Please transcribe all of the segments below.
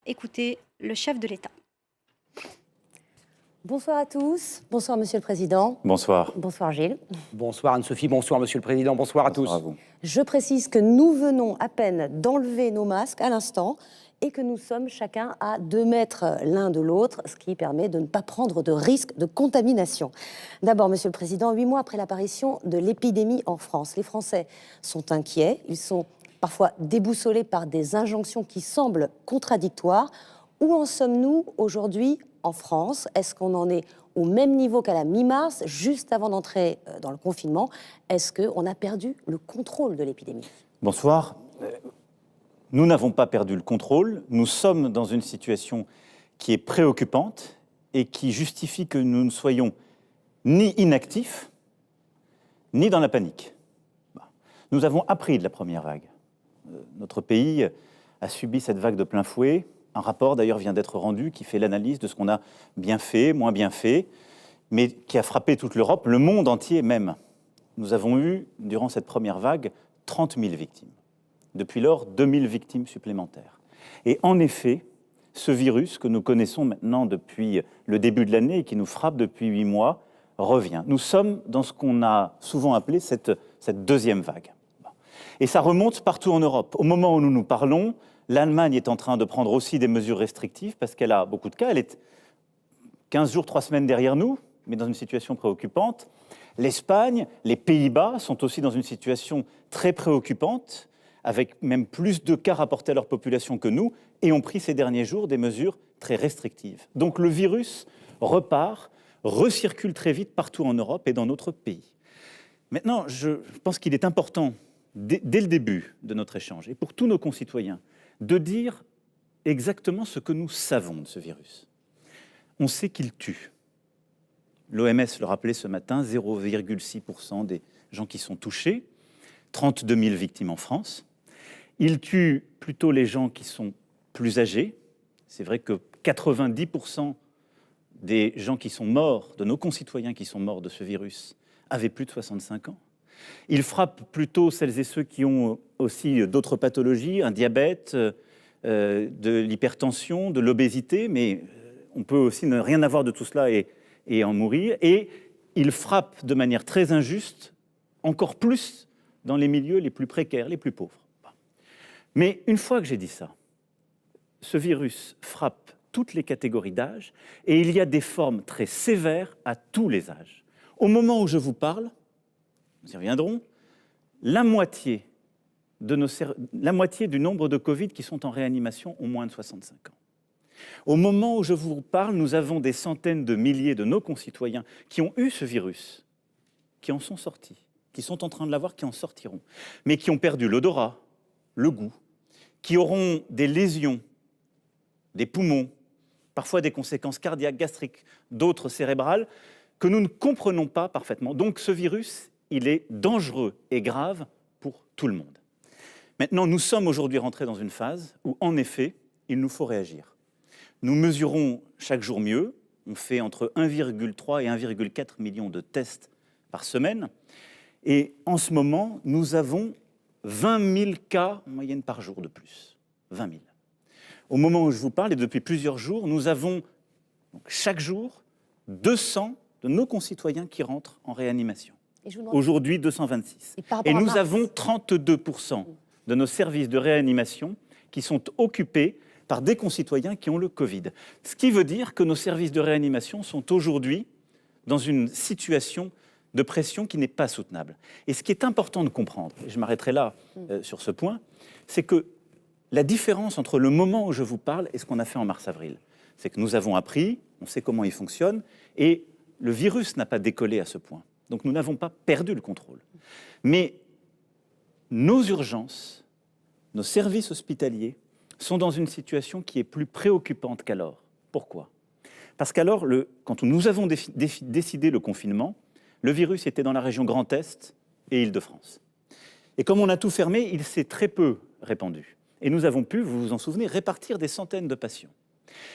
Écoutez le chef de l'État. Bonsoir à tous. Bonsoir, Monsieur le Président. Bonsoir. Bonsoir, Gilles. Bonsoir Anne-Sophie, bonsoir Monsieur le Président, bonsoir à tous. Bonsoir à vous. Je précise que nous venons à peine d'enlever nos masques à l'instant et que nous sommes chacun à 2 mètres l'un de l'autre, ce qui permet de ne pas prendre de risque de contamination. D'abord, Monsieur le Président, 8 mois après l'apparition de l'épidémie en France, les Français sont inquiets, ils sont parfois déboussolés par des injonctions qui semblent contradictoires. Où en sommes-nous aujourd'hui en France? Est-ce qu'on en est au même niveau qu'à la mi-mars, juste avant d'entrer dans le confinement? Est-ce qu'on a perdu le contrôle de l'épidémie? Bonsoir. Nous n'avons pas perdu le contrôle. Nous sommes dans une situation qui est préoccupante et qui justifie que nous ne soyons ni inactifs, ni dans la panique. Nous avons appris de la première vague. Notre pays a subi cette vague de plein fouet. Un rapport, d'ailleurs, vient d'être rendu qui fait l'analyse de ce qu'on a bien fait, moins bien fait, mais qui a frappé toute l'Europe, le monde entier même. Nous avons eu, durant cette première vague, 30 000 victimes. Depuis lors, 2 000 victimes supplémentaires. Et en effet, ce virus que nous connaissons maintenant depuis le début de l'année et qui nous frappe depuis 8 mois, revient. Nous sommes dans ce qu'on a souvent appelé cette deuxième vague. Et ça remonte partout en Europe. Au moment où nous nous parlons, l'Allemagne est en train de prendre aussi des mesures restrictives parce qu'elle a beaucoup de cas. Elle est 15 jours, 3 semaines derrière nous, mais dans une situation préoccupante. L'Espagne, les Pays-Bas sont aussi dans une situation très préoccupante, avec même plus de cas rapportés à leur population que nous, et ont pris ces derniers jours des mesures très restrictives. Donc le virus repart, recircule très vite partout en Europe et dans notre pays. Maintenant, je pense qu'il est important, dès le début de notre échange, et pour tous nos concitoyens, de dire exactement ce que nous savons de ce virus. On sait qu'il tue. L'OMS le rappelait ce matin, 0,6% des gens qui sont touchés, 32 000 victimes en France. Il tue plutôt les gens qui sont plus âgés. C'est vrai que 90% des gens qui sont morts, de nos concitoyens qui sont morts de ce virus, avaient plus de 65 ans. Il frappe plutôt celles et ceux qui ont aussi d'autres pathologies, un diabète, de l'hypertension, de l'obésité, mais on peut aussi ne rien avoir de tout cela et en mourir. Et il frappe de manière très injuste, encore plus dans les milieux les plus précaires, les plus pauvres. Mais une fois que j'ai dit ça, ce virus frappe toutes les catégories d'âge et il y a des formes très sévères à tous les âges. Au moment où je vous parle, nous y reviendrons, la moitié du nombre de Covid qui sont en réanimation ont moins de 65 ans. Au moment où je vous parle, nous avons des centaines de milliers de nos concitoyens qui ont eu ce virus, qui en sont sortis, qui sont en train de l'avoir, qui en sortiront, mais qui ont perdu l'odorat, le goût, qui auront des lésions, des poumons, parfois des conséquences cardiaques, gastriques, d'autres cérébrales, que nous ne comprenons pas parfaitement. Donc ce virus, il est dangereux et grave pour tout le monde. Maintenant, nous sommes aujourd'hui rentrés dans une phase où, en effet, il nous faut réagir. Nous mesurons chaque jour mieux. On fait entre 1,3 et 1,4 million de tests par semaine. Et en ce moment, nous avons 20 000 cas en moyenne par jour de plus. 20 000. Au moment où je vous parle, et depuis plusieurs jours, nous avons donc, chaque jour 200 de nos concitoyens qui rentrent en réanimation. Aujourd'hui, 226. Et nous avons 32% de nos services de réanimation qui sont occupés par des concitoyens qui ont le Covid. Ce qui veut dire que nos services de réanimation sont aujourd'hui dans une situation de pression qui n'est pas soutenable. Et ce qui est important de comprendre, et je m'arrêterai là sur ce point, c'est que la différence entre le moment où je vous parle et ce qu'on a fait en mars-avril, c'est que nous avons appris, on sait comment il fonctionne, et le virus n'a pas décollé à ce point. Donc nous n'avons pas perdu le contrôle. Mais nos urgences, nos services hospitaliers sont dans une situation qui est plus préoccupante qu'alors. Pourquoi ? Parce qu'alors, quand nous avons décidé le confinement, le virus était dans la région Grand Est et Île-de-France. Et comme on a tout fermé, il s'est très peu répandu. Et nous avons pu, vous vous en souvenez, répartir des centaines de patients.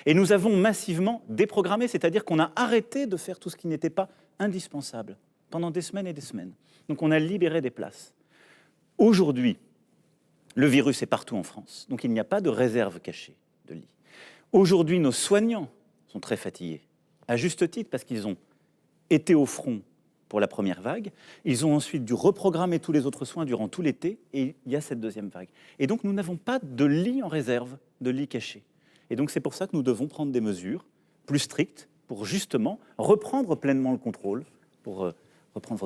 Et nous avons massivement déprogrammé, c'est-à-dire qu'on a arrêté de faire tout ce qui n'était pas indispensable pendant des semaines et des semaines. Donc on a libéré des places. Aujourd'hui, le virus est partout en France, donc il n'y a pas de réserve cachée de lits. Aujourd'hui, nos soignants sont très fatigués, à juste titre, parce qu'ils ont été au front pour la première vague. Ils ont ensuite dû reprogrammer tous les autres soins durant tout l'été, et il y a cette deuxième vague. Et donc, nous n'avons pas de lits en réserve, de lits cachés. Et donc, c'est pour ça que nous devons prendre des mesures plus strictes pour justement reprendre pleinement le contrôle, pour reprendre votre